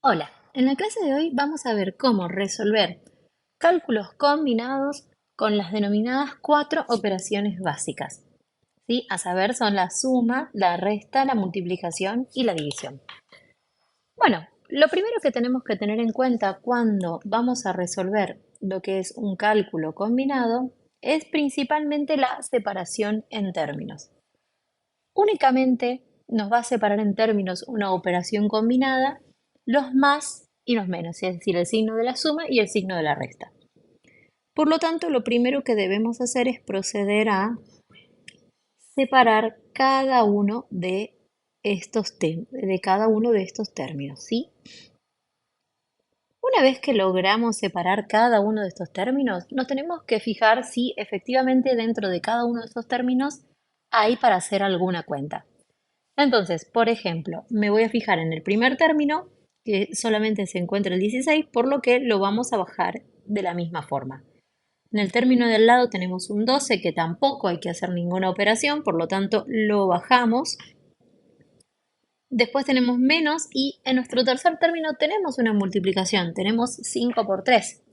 Hola, en la clase de hoy vamos a ver cómo resolver cálculos combinados con las denominadas cuatro operaciones básicas. ¿Sí? A saber, son la suma, la resta, la multiplicación y la división. Bueno, lo primero que tenemos que tener en cuenta cuando vamos a resolver lo que es un cálculo combinado es principalmente la separación en términos. Únicamente nos va a separar en términos una operación combinada los más y los menos, es decir, el signo de la suma y el signo de la resta. Por lo tanto, lo primero que debemos hacer es proceder a separar cada uno de estos términos, ¿sí? Una vez que logramos separar cada uno de estos términos, nos tenemos que fijar si efectivamente dentro de cada uno de estos términos hay para hacer alguna cuenta. Entonces, por ejemplo, me voy a fijar en el primer término, que solamente se encuentra el 16, por lo que lo vamos a bajar de la misma forma. En el término del lado tenemos un 12, que tampoco hay que hacer ninguna operación, por lo tanto lo bajamos. Después tenemos menos y en nuestro tercer término tenemos una multiplicación, tenemos 5 por 3.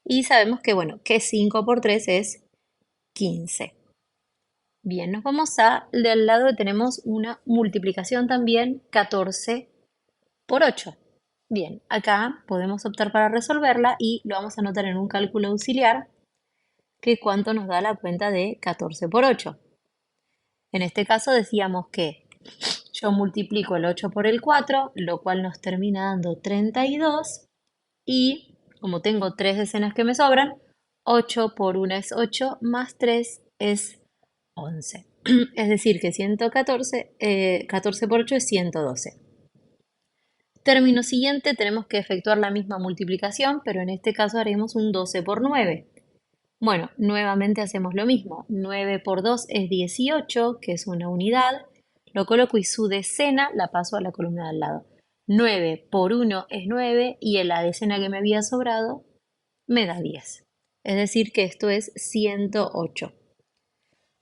Y sabemos que, bueno, que 5 por 3 es 15. Bien, nos vamos del lado que tenemos una multiplicación también, 14 por 8. Bien, acá podemos optar para resolverla y lo vamos a anotar en un cálculo auxiliar, que cuánto nos da la cuenta de 14 por 8. En este caso decíamos que yo multiplico el 8 por el 4, lo cual nos termina dando 32 y como tengo tres decenas que me sobran, 8 por 1 es 8 más 3 es 11. Es decir, que 114, 14 por 8 es 112. Término siguiente tenemos que efectuar la misma multiplicación, pero en este caso haremos un 12 por 9. Bueno, nuevamente hacemos lo mismo. 9 por 2 es 18, que es una unidad. Lo coloco y su decena la paso a la columna de al lado. 9 por 1 es 9 y en la decena que me había sobrado me da 10. Es decir, que esto es 108.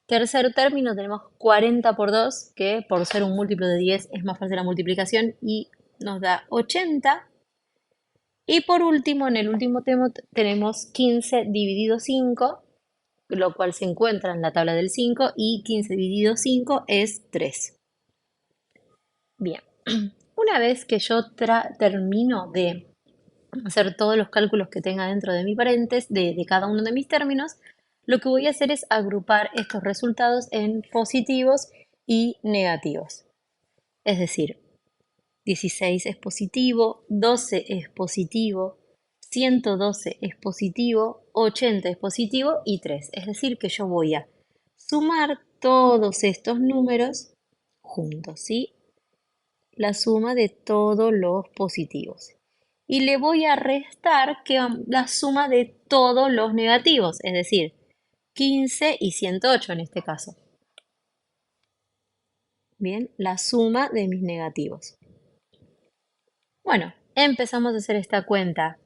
Tercer término tenemos 40 por 2, que por ser un múltiplo de 10 es más fácil la multiplicación y nos da 80. Y por último, en el último tema tenemos 15 dividido 5, lo cual se encuentra en la tabla del 5, y 15 dividido 5 es 3. Bien, una vez que yo termino de hacer todos los cálculos que tenga dentro de mi paréntesis, de cada uno de mis términos, lo que voy a hacer es agrupar estos resultados en positivos y negativos. Es decir, 16 es positivo, 12 es positivo, 112 es positivo, 80 es positivo y 3. Es decir, que yo voy a sumar todos estos números juntos, ¿sí? La suma de todos los positivos. Y le voy a restar la suma de todos los negativos, es decir, 15 y 108 en este caso. Bien, la suma de mis negativos. Bueno, empezamos a hacer esta cuenta.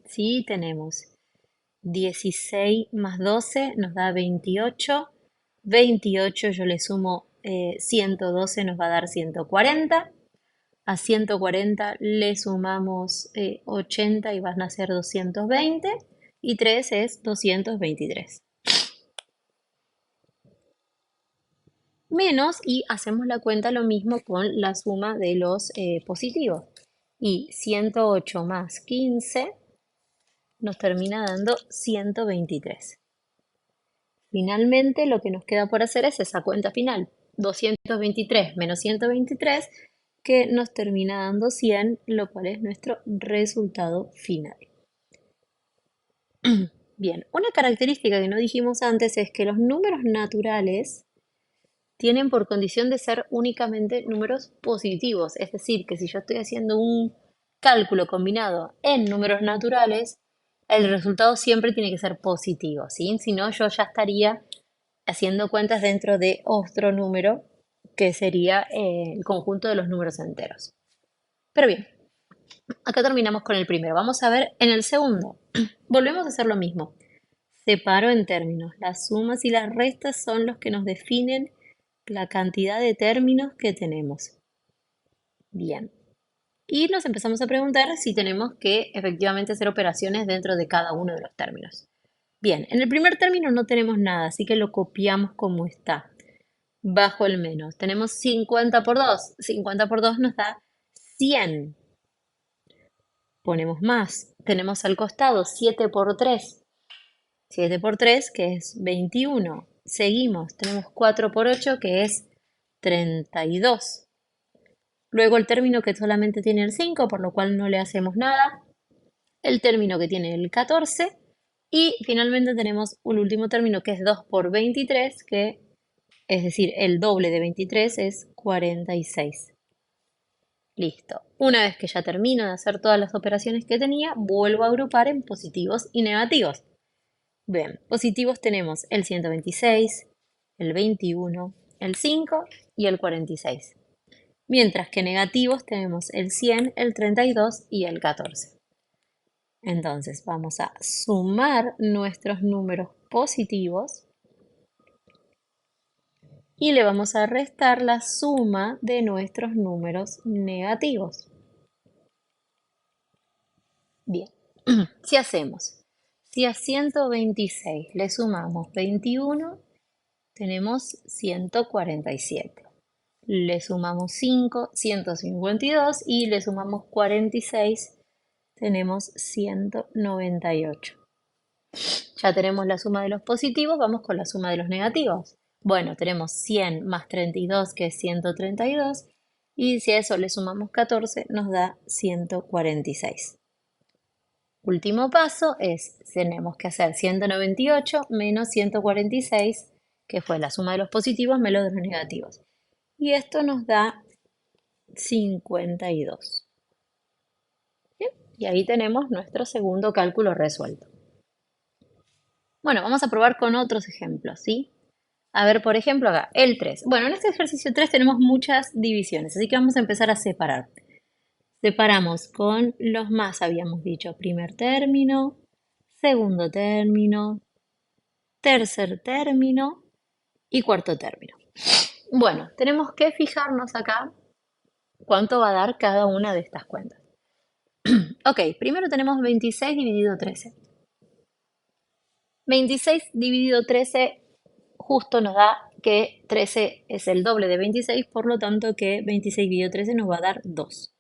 Sí, tenemos 16 más 12 nos da 28. 28 yo le sumo 112 nos va a dar 140. A 140 le sumamos 80 y van a ser 220. Y 3 es 223. Menos y hacemos la cuenta lo mismo con la suma de los positivos. Y 108 más 15 nos termina dando 123. Finalmente, lo que nos queda por hacer es esa cuenta final. 223 menos 123, que nos termina dando 100, lo cual es nuestro resultado final. Bien, una característica que no dijimos antes es que los números naturales tienen por condición de ser únicamente números positivos. Es decir, que si yo estoy haciendo un cálculo combinado en números naturales, el resultado siempre tiene que ser positivo, ¿sí? Si no, yo ya estaría haciendo cuentas dentro de otro número que sería el conjunto de los números enteros. Pero bien, acá terminamos con el primero. Vamos a ver en el segundo. Volvemos a hacer lo mismo. Separo en términos. Las sumas y las restas son los que nos definen la cantidad de términos que tenemos. Bien. Y nos empezamos a preguntar si tenemos que efectivamente hacer operaciones dentro de cada uno de los términos. Bien, en el primer término no tenemos nada, así que lo copiamos como está, bajo el menos. Tenemos 50 por 2. 50 por 2 nos da 100. Ponemos más. Tenemos al costado 7 por 3. 7 por 3, que es 21. Seguimos. Tenemos 4 por 8, que es 32. Luego el término que solamente tiene el 5, por lo cual no le hacemos nada. El término que tiene el 14. Y finalmente tenemos un último término que es 2 por 23, que es decir, el doble de 23 es 46. Listo. Una vez que ya termino de hacer todas las operaciones que tenía, vuelvo a agrupar en positivos y negativos. Bien, positivos tenemos el 126, el 21, el 5 y el 46. Mientras que negativos tenemos el 100, el 32 y el 14. Entonces vamos a sumar nuestros números positivos y le vamos a restar la suma de nuestros números negativos. Bien, si a 126 le sumamos 21, tenemos 147. Le sumamos 5, 152 y le sumamos 46, tenemos 198. Ya tenemos la suma de los positivos, vamos con la suma de los negativos. Bueno, tenemos 100 más 32, que es 132, y si a eso le sumamos 14, nos da 146. Último paso es, tenemos que hacer 198 menos 146, que fue la suma de los positivos menos de los negativos. Y esto nos da 52. Bien, y ahí tenemos nuestro segundo cálculo resuelto. Bueno, vamos a probar con otros ejemplos, ¿sí? A ver, por ejemplo, acá, el 3. Bueno, en este ejercicio 3 tenemos muchas divisiones, así que vamos a empezar a separar. Separamos con los más, habíamos dicho, primer término, segundo término, tercer término y cuarto término. Bueno, tenemos que fijarnos acá cuánto va a dar cada una de estas cuentas. Ok, primero tenemos 26 dividido 13. 26 dividido 13 justo nos da que 13 es el doble de 26, por lo tanto que 26 dividido 13 nos va a dar 2.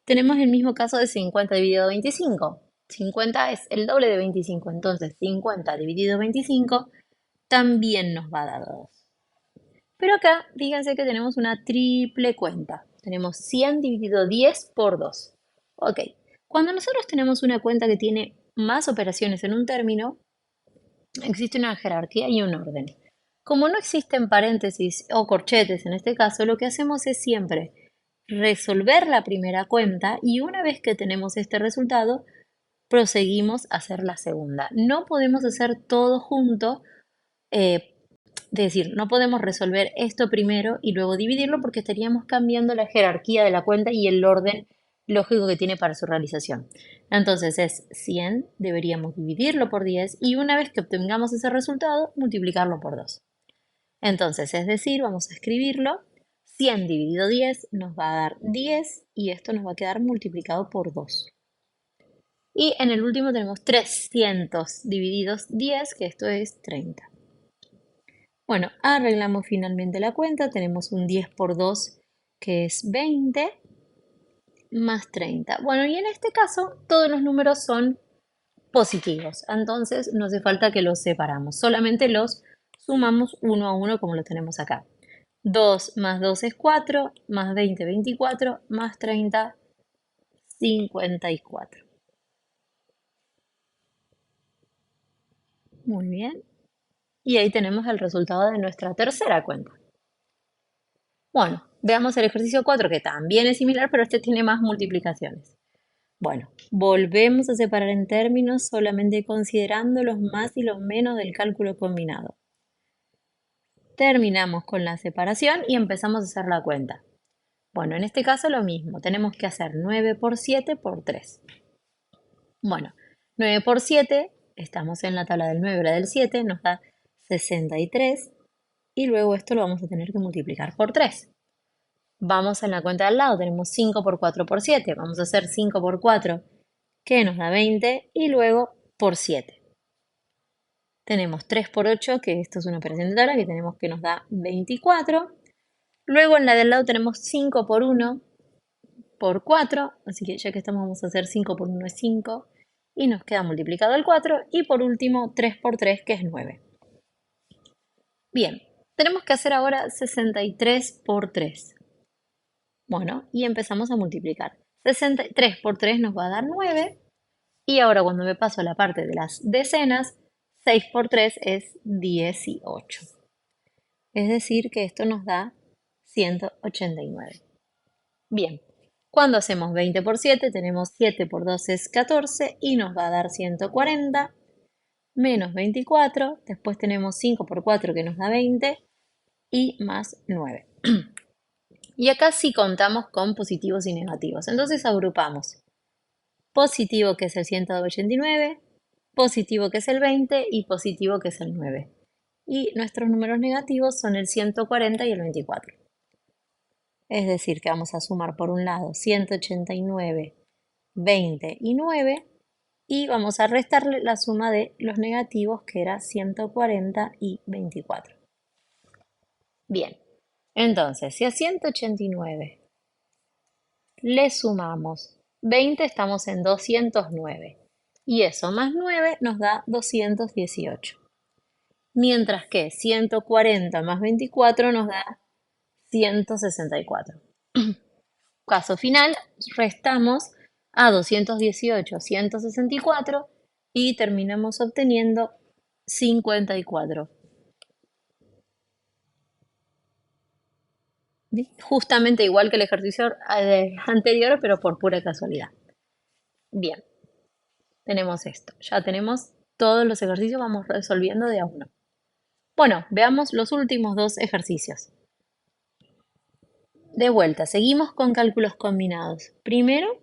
Tenemos el mismo caso de 50 dividido 25. 50 es el doble de 25, entonces 50 dividido 25 también nos va a dar 2. Pero acá, fíjense que tenemos una triple cuenta. Tenemos 100 dividido 10 por 2. Ok, cuando nosotros tenemos una cuenta que tiene más operaciones en un término, existe una jerarquía y un orden. Como no existen paréntesis o corchetes en este caso, lo que hacemos es siempre resolver la primera cuenta y una vez que tenemos este resultado, proseguimos a hacer la segunda. No podemos hacer todo junto, es decir, no podemos resolver esto primero y luego dividirlo porque estaríamos cambiando la jerarquía de la cuenta y el orden lógico que tiene para su realización. Entonces es 100, deberíamos dividirlo por 10 y una vez que obtengamos ese resultado, multiplicarlo por 2. Entonces, es decir, vamos a escribirlo, 100 dividido 10 nos va a dar 10 y esto nos va a quedar multiplicado por 2. Y en el último tenemos 300 divididos 10, que esto es 30. Bueno, arreglamos finalmente la cuenta, tenemos un 10 por 2, que es 20, más 30. Bueno, y en este caso todos los números son positivos, entonces no hace falta que los separamos, solamente los sumamos uno a uno como lo tenemos acá. 2 más 2 es 4, más 20, 24, más 30, 54. Muy bien. Y ahí tenemos el resultado de nuestra tercera cuenta. Bueno, veamos el ejercicio 4, que también es similar, pero este tiene más multiplicaciones. Bueno, volvemos a separar en términos solamente considerando los más y los menos del cálculo combinado. Terminamos con la separación y empezamos a hacer la cuenta. Bueno, en este caso lo mismo, tenemos que hacer 9 por 7 por 3. Bueno, 9 por 7, estamos en la tabla del 9 y la del 7, nos da 63 y luego esto lo vamos a tener que multiplicar por 3. Vamos en la cuenta al lado, tenemos 5 por 4 por 7. Vamos a hacer 5 por 4, que nos da 20, y luego por 7. Tenemos 3 por 8, que esto es una operación de tabla, que tenemos que nos da 24. Luego en la del lado tenemos 5 por 1 por 4, así que ya que estamos vamos a hacer 5 por 1 es 5, y nos queda multiplicado el 4, y por último 3 por 3, que es 9. Bien, tenemos que hacer ahora 63 por 3. Bueno, y empezamos a multiplicar. 63 por 3 nos va a dar 9. Y ahora cuando me paso a la parte de las decenas, 6 por 3 es 18. Es decir, que esto nos da 189. Bien, cuando hacemos 20 por 7, tenemos 7 por 2 es 14 y nos va a dar 140, menos 24. Después tenemos 5 por 4 que nos da 20 y más 9. Y acá sí contamos con positivos y negativos. Entonces agrupamos positivo que es el 189, positivo que es el 20 y positivo que es el 9. Y nuestros números negativos son el 140 y el 24. Es decir, que vamos a sumar por un lado 189, 20 y 9 y vamos a restarle la suma de los negativos que era 140 y 24. Bien, entonces si a 189 le sumamos 20 estamos en 209 y eso más 9 nos da 218. Mientras que 140 más 24 nos da 164. Caso final, restamos a 218, 164 y terminamos obteniendo 54. Justamente igual que el ejercicio anterior, pero por pura casualidad. Bien, tenemos esto. Ya tenemos todos los ejercicios, vamos resolviendo de a uno. Bueno, veamos los últimos dos ejercicios. De vuelta, seguimos con cálculos combinados. Primero,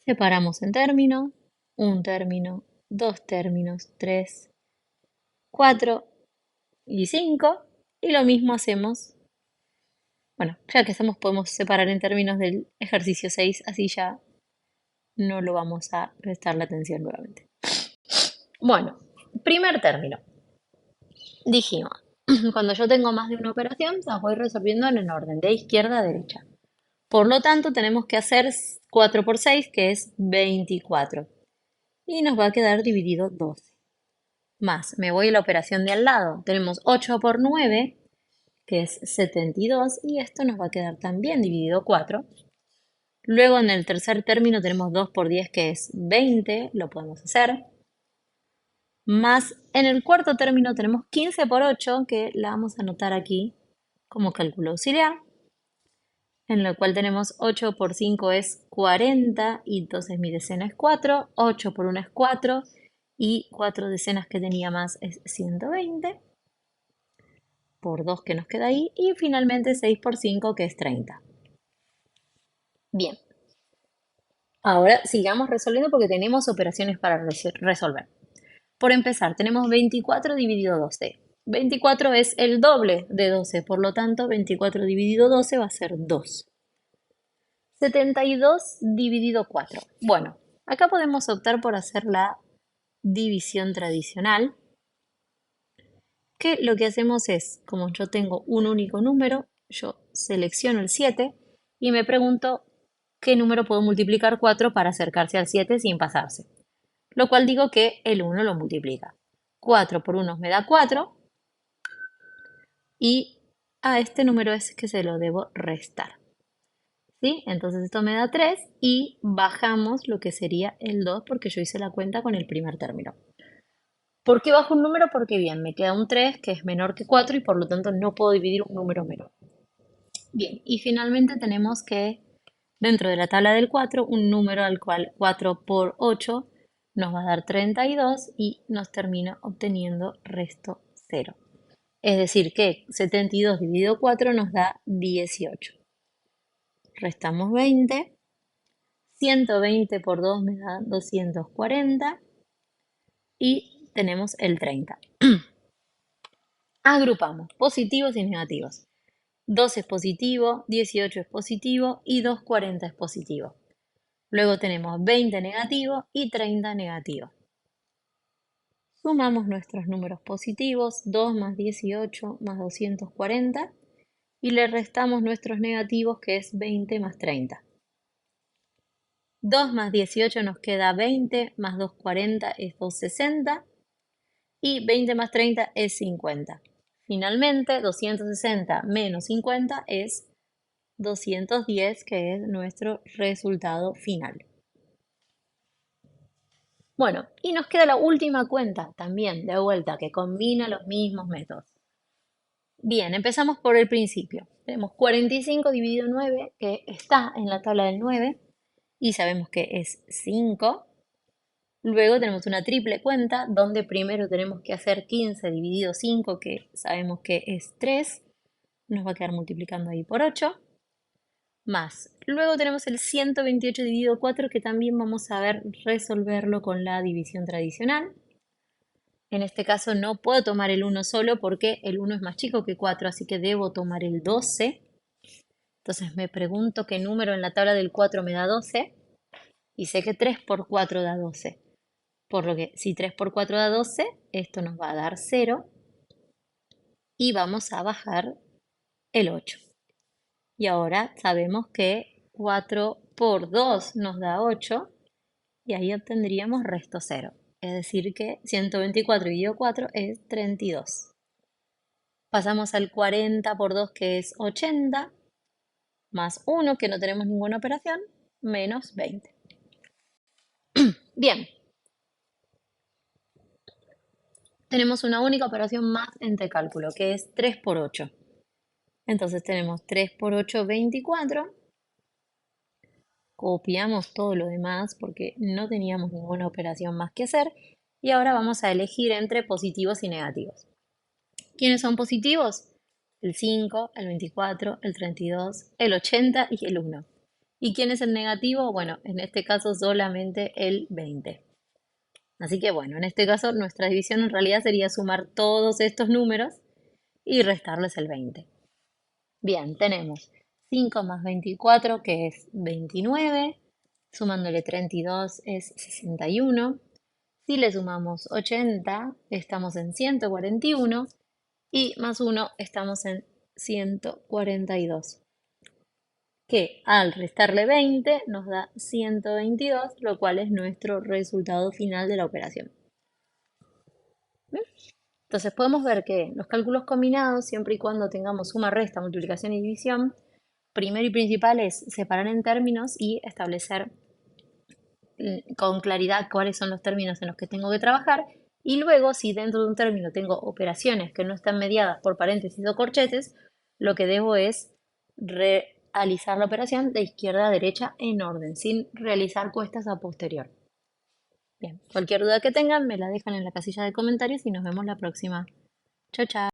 separamos en término, un término, dos términos, 3, 4 y 5. Y lo mismo hacemos, bueno, ya que hacemos podemos separar en términos del ejercicio 6, así ya no lo vamos a prestar la atención nuevamente. Bueno, primer término. Dijimos, cuando yo tengo más de una operación, las voy resolviendo en el orden de izquierda a derecha. Por lo tanto, tenemos que hacer 4 por 6, que es 24. Y nos va a quedar dividido 12. Más, me voy a la operación de al lado. Tenemos 8 por 9, que es 72, y esto nos va a quedar también dividido 4. Luego en el tercer término tenemos 2 por 10, que es 20, lo podemos hacer. Más en el cuarto término tenemos 15 por 8, que la vamos a anotar aquí como cálculo auxiliar, en lo cual tenemos 8 por 5 es 40, y entonces mi decena es 4, 8 por 1 es 4, y 4 decenas que tenía más es 120, por 2 que nos queda ahí, y finalmente 6 por 5 que es 30. Bien, ahora sigamos resolviendo porque tenemos operaciones para resolver. Por empezar, tenemos 24 dividido 12. 24 es el doble de 12, por lo tanto 24 dividido 12 va a ser 2. 72 dividido 4. Bueno, acá podemos optar por hacer la división tradicional, que lo que hacemos es, como yo tengo un único número, yo selecciono el 7 y me pregunto qué número puedo multiplicar 4 para acercarse al 7 sin pasarse. Lo cual digo que el 1 lo multiplica. 4 por 1 me da 4 y a este número es que se lo debo restar. ¿Sí? Entonces esto me da 3 y bajamos lo que sería el 2 porque yo hice la cuenta con el primer término. ¿Por qué bajo un número? Porque bien, me queda un 3 que es menor que 4 y por lo tanto no puedo dividir un número menor. Bien, y finalmente tenemos que dentro de la tabla del 4 un número al cual 4 por 8 nos va a dar 32 y nos termina obteniendo resto 0. Es decir que 72 dividido 4 nos da 18. Restamos 20. 120 por 2 me da 240 y tenemos el 30. Agrupamos positivos y negativos. 2 es positivo, 18 es positivo y 240 es positivo. Luego tenemos 20 negativo y 30 negativo. Sumamos nuestros números positivos, 2 más 18 más 240, y le restamos nuestros negativos, que es 20 más 30. 2 más 18 nos queda 20, más 240 es 260, y 20 más 30 es 50. Finalmente, 260 menos 50 es 210, que es nuestro resultado final. Bueno, y nos queda la última cuenta también, de vuelta, que combina los mismos métodos. Bien, empezamos por el principio. Tenemos 45 dividido 9, que está en la tabla del 9, y sabemos que es 5. Luego tenemos una triple cuenta, donde primero tenemos que hacer 15 dividido 5, que sabemos que es 3. Nos va a quedar multiplicando ahí por 8. Más. Luego tenemos el 128 dividido 4, que también vamos a ver resolverlo con la división tradicional. En este caso no puedo tomar el 1 solo porque el 1 es más chico que 4, así que debo tomar el 12. Entonces me pregunto qué número en la tabla del 4 me da 12. Y sé que 3 por 4 da 12. Por lo que si 3 por 4 da 12, esto nos va a dar 0. Y vamos a bajar el 8. Y ahora sabemos que 4 por 2 nos da 8. Y ahí obtendríamos resto 0. Es decir que 124 dividido 4 es 32. Pasamos al 40 por 2, que es 80, más 1, que no tenemos ninguna operación, menos 20. Bien, tenemos una única operación más entre cálculo, que es 3 por 8. Entonces tenemos 3 por 8, 24. Copiamos todo lo demás porque no teníamos ninguna operación más que hacer. Y ahora vamos a elegir entre positivos y negativos. ¿Quiénes son positivos? El 5, el 24, el 32, el 80 y el 1. ¿Y quién es el negativo? Bueno, en este caso solamente el 20. Así que bueno, en este caso nuestra división en realidad sería sumar todos estos números y restarles el 20. Bien, tenemos 5 más 24, que es 29, sumándole 32 es 61. Si le sumamos 80, estamos en 141, y más 1 estamos en 142, que al restarle 20 nos da 122, lo cual es nuestro resultado final de la operación. ¿Bien? Entonces podemos ver que los cálculos combinados, siempre y cuando tengamos suma, resta, multiplicación y división, primero y principal es separar en términos y establecer con claridad cuáles son los términos en los que tengo que trabajar. Y luego, si dentro de un término tengo operaciones que no están mediadas por paréntesis o corchetes, lo que debo es realizar la operación de izquierda a derecha en orden, sin realizar cuestas a posterior. Bien, cualquier duda que tengan me la dejan en la casilla de comentarios y nos vemos la próxima. Chao, chao.